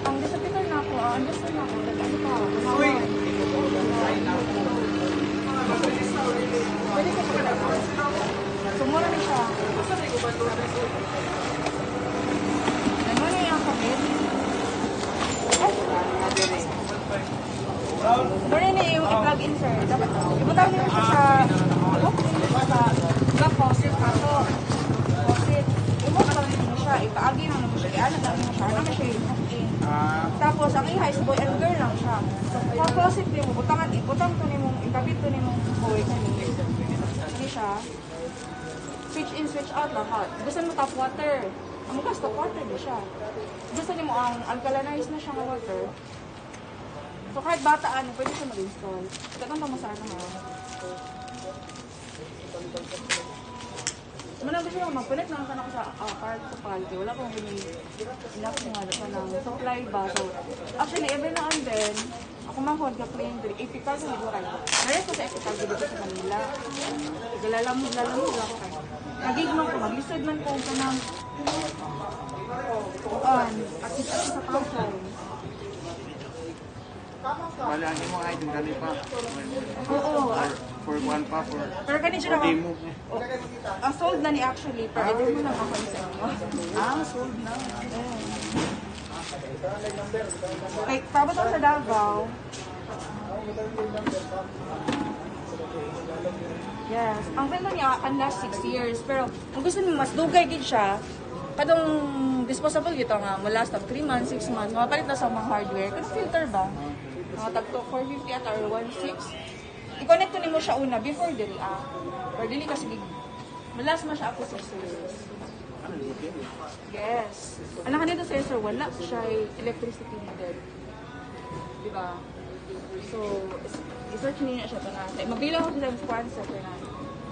Ang disappear na ako, understand na ako. Ano pa? Uy! Pwede ko pa lang. Sumura na siya. Ano na yung kapit? Muna na yung i-plug in, sir. Dapat, ibutang niyo siya sa faucet kaso. Faucet. Ibutang lang niyo siya. Ipaagi na naman siya. Ianag lang niyo siya. Ano na siya yung hook-in. Tapos, ang high school and girl lang siya. Kung faucet niyo, ibutang to niyo, ikabit to niyo boy kanina. Hindi siya. Switch in, switch out lahat. Gusto mo tap water. Ang mukhang tap water na siya. Gusto niyo mo ang alkalinized na siya ng water. So kahit bataan, pwede siya mag-install. Katang tama sa ano ha. Manang gusto lang magpilit lang ka sa card sa palke. Wala akong enough nga ng supply ba. So actually, every now and then, ako manghod ka clean, 80 cards na nito kayo. Nares ko sa 80 cards dito sa Manila. Lalamog ako kayo. Nagigman ko, mag-lisod man ko ka ng at sa pasay. Malaki mo ay din dali pa. Oo. For one pa for. Pero ganito siya demo. Sold na ni actually, pero hindi mo lang ako sa inyo. Sold na. Like, tapos ako sa Davao. Yes. Ang relo niya, ang last 6 years. Pero, kung gusto mo mas dugay gid siya, kadong disposable gito nga, mula stop 3 months, 6 months, mapalit na sa mga hardware. Kung filter ba? Mga tagto 450 at or 1.6. I-connect ko nimo siya una before dili Or dili kasi malas ma siya ako sa service. Yes. Alam ka nito sir, wala siya electricity needed. Diba? So, i-search niyo siya ito na. Magbilang ko sa sponsor na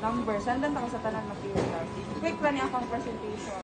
number. Sandan ako sa tanan material. Quick pa niya akong presentation.